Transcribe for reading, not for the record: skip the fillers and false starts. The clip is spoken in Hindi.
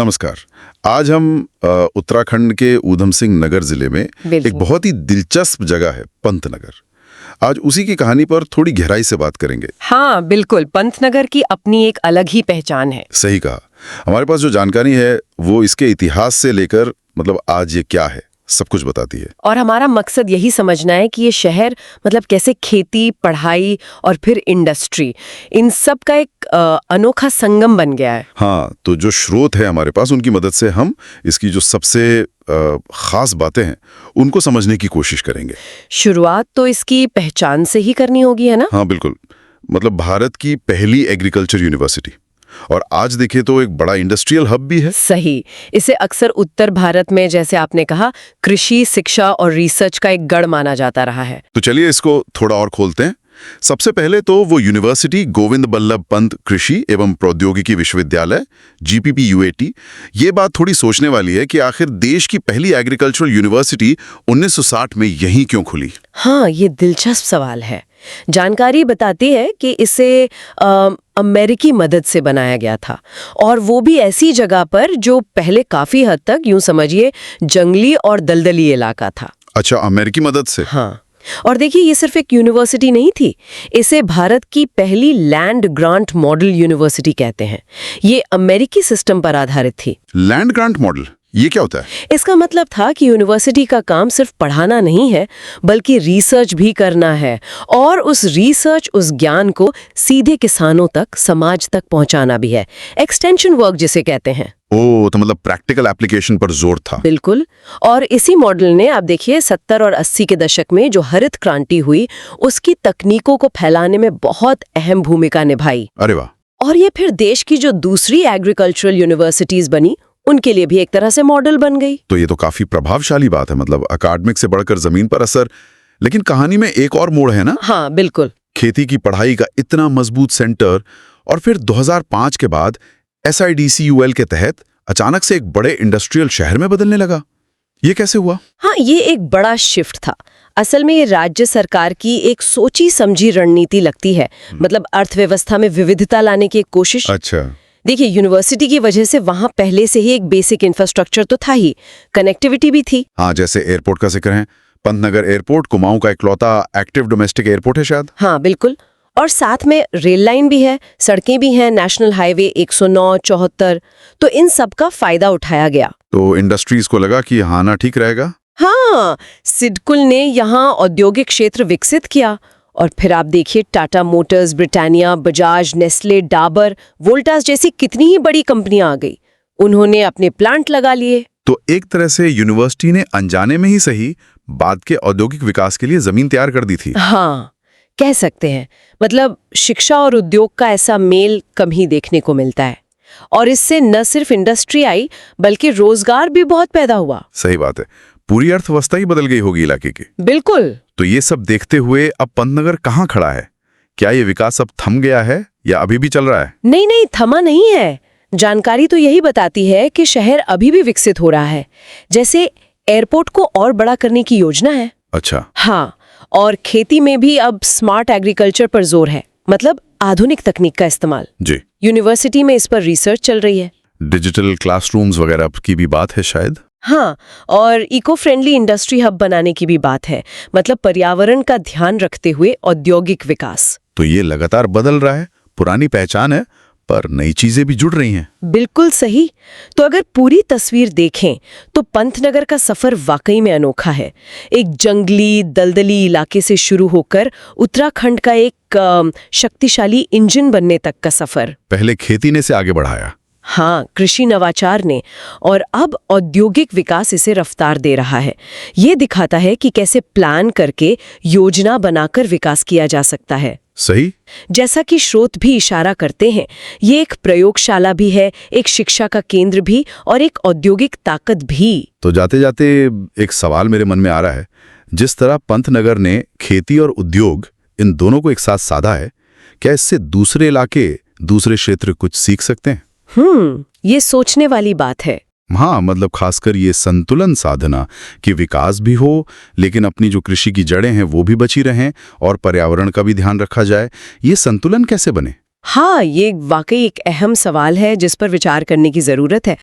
नमस्कार। आज हम उत्तराखंड के ऊधम सिंह नगर जिले में एक बहुत ही दिलचस्प जगह है पंतनगर। आज उसी की कहानी पर थोड़ी गहराई से बात करेंगे। हाँ बिल्कुल, पंतनगर की अपनी एक अलग ही पहचान है। सही कहा। हमारे पास जो जानकारी है वो इसके इतिहास से लेकर आज ये क्या है सब कुछ बताती है। और हमारा मकसद यही समझना है कि ये शहर कैसे खेती, पढ़ाई और फिर इंडस्ट्री, इन सब का एक अनोखा संगम बन गया है। हाँ, तो जो स्रोत है हमारे पास उनकी मदद से हम इसकी जो सबसे खास बातें हैं उनको समझने की कोशिश करेंगे। शुरुआत तो इसकी पहचान से ही करनी होगी, है ना? हाँ बिल्कुल। भारत की पहली एग्रीकल्चर यूनिवर्सिटी, और आज देखें तो एक बड़ा इंडस्ट्रियल हब भी है। सही। इसे अक्सर उत्तर भारत में, जैसे आपने कहा, कृषि, शिक्षा और रिसर्च का एक गढ़ माना जाता रहा है। तो चलिए इसको थोड़ा और खोलते हैं। सबसे पहले तो वो यूनिवर्सिटी गोविंद बल्लभ पंत कृषि एवं प्रौद्योगिकी विश्वविद्यालय GPPUAT, ये बात थोड़ी सोचने वाली है कि आखिर देश की पहली एग्रीकल्चरल यूनिवर्सिटी 1960 में यहीं क्यों खुली। हाँ, ये दिलचस्प सवाल है। जानकारी बताती है कि इसे अमेरिकी मदद से बनाया गया था, और वो भी ऐसी जगह पर जो पहले काफी हद तक, यूं समझिए, जंगली और दलदली इलाका था। अच्छा, अमेरिकी मदद से। हाँ, और देखिए ये सिर्फ एक यूनिवर्सिटी नहीं थी, इसे भारत की पहली लैंड ग्रांट मॉडल यूनिवर्सिटी कहते हैं। ये अमेरिकी सिस्टम पर आधारित थी। लैंड ग्रांट मॉडल, ये क्या होता है? इसका मतलब था कि यूनिवर्सिटी का काम सिर्फ पढ़ाना नहीं है, बल्कि रिसर्च भी करना है, और उस रिसर्च, उस ज्ञान को सीधे किसानों तक, समाज तक पहुंचाना भी है। एक्सटेंशन वर्क जिसे कहते हैं। ओ, तो प्रैक्टिकल एप्लीकेशन पर जोर था। बिल्कुल। और इसी मॉडल ने, आप देखिए, 70 और 80 के दशक में जो हरित क्रांति हुई, उसकी तकनीकों को फैलाने में बहुत अहम भूमिका निभाई। अरे वाह। और ये फिर देश की जो दूसरी एग्रीकल्चरल यूनिवर्सिटीज बनी, उनके लिए भी एक तरह से मॉडल बन गई। तो ये तो काफी प्रभावशाली बात है, अकादमिक से बढ़कर जमीन पर असर। लेकिन कहानी में एक और मोड़ है ना? हाँ बिल्कुल। खेती की पढ़ाई का इतना मजबूत सेंटर, और फिर 2005 के बाद SIDCUL के तहत अचानक से एक बड़े इंडस्ट्रियल शहर में बदलने लगा। ये कैसे हुआ? हाँ, ये एक बड़ा शिफ्ट था। असल में ये राज्य सरकार की एक सोची समझी रणनीति लगती है। अर्थव्यवस्था में विविधता लाने की एक कोशिश। अच्छा। देखिए, यूनिवर्सिटी की वजह से वहां पहले से ही एक बेसिक इंफ्रास्ट्रक्चर तो था ही, कनेक्टिविटी भी थी। हाँ, जैसे एयरपोर्ट का जिक्र है, पंतनगर एयरपोर्ट कुमाऊं का इकलौता एक्टिव डोमेस्टिक एयरपोर्ट है शायद। हाँ बिल्कुल। और साथ में रेल लाइन भी है, सड़कें भी हैं, नेशनल हाईवे 109, 74, तो इन सब का फायदा उठाया गया। तो इंडस्ट्रीज को लगा कि हाँ ना, ठीक रहेगा। हाँ, सिडकुल ने यहाँ औद्योगिक क्षेत्र विकसित किया, और फिर आप देखिए, Tata Motors, Britannia, Bajaj, Nestle, Dabur, Voltas जैसी कितनी ही बड़ी कंपनियां आ गई। उन्होंने अपने प्लांट लगा लिए। तो एक तरह से यूनिवर्सिटी ने अनजाने में ही सही, बाद के औद्योगिक विकास के लिए जमीन तैयार कर दी थी। हाँ, कह सकते हैं। शिक्षा और उद्योग का ऐसा मेल कम ही देखने को मिलता है, और इससे न सिर्फ इंडस्ट्री आई, बल्कि रोजगार भी बहुत पैदा हुआ। सही बात है, पूरी अर्थव्यवस्था ही बदल गई होगी इलाके की। बिल्कुल। तो ये सब देखते हुए अब पंतनगर कहाँ खड़ा है? क्या ये विकास अब थम गया है या अभी भी चल रहा है? नहीं, थमा नहीं है। जानकारी तो यही बताती है कि शहर अभी भी विकसित हो रहा है। जैसे एयरपोर्ट को और बड़ा करने की योजना है। अच्छा। हाँ, और खेती में भी अब स्मार्ट एग्रीकल्चर पर जोर है, आधुनिक तकनीक का इस्तेमाल। जी। यूनिवर्सिटी में इस पर रिसर्च चल रही है। डिजिटल क्लासरूम्स वगैरह की भी बात है शायद। हाँ, और इको फ्रेंडली इंडस्ट्री हब बनाने की भी बात है, पर्यावरण का ध्यान रखते हुए औद्योगिक विकास। तो ये लगातार बदल रहा है, पुरानी पहचान है, पर नई चीजें भी जुड़ रही हैं। बिल्कुल सही। तो अगर पूरी तस्वीर देखें तो पंतनगर का सफर वाकई में अनोखा है। एक जंगली, दलदली इलाके से शुरू होकर उत्तराखंड का एक शक्तिशाली इंजन बनने तक का सफर। पहले खेती ने से आगे बढ़ाया। हाँ, कृषि नवाचार ने, और अब औद्योगिक विकास इसे रफ्तार दे रहा है। ये दिखाता है कि कैसे प्लान करके, योजना बनाकर विकास किया जा सकता है। सही। जैसा कि स्रोत भी इशारा करते हैं, ये एक प्रयोगशाला भी है, एक शिक्षा का केंद्र भी, और एक औद्योगिक ताकत भी। तो जाते जाते एक सवाल मेरे मन में आ रहा है, जिस तरह पंतनगर ने खेती और उद्योग इन दोनों को एक साथ साधा है, क्या इससे दूसरे इलाके, दूसरे क्षेत्र कुछ सीख सकते हैं? ये सोचने वाली बात है। हाँ, खासकर ये संतुलन साधना कि विकास भी हो, लेकिन अपनी जो कृषि की जड़ें हैं वो भी बची रहें, और पर्यावरण का भी ध्यान रखा जाए। ये संतुलन कैसे बने? हाँ, ये वाकई एक अहम सवाल है जिस पर विचार करने की जरूरत है।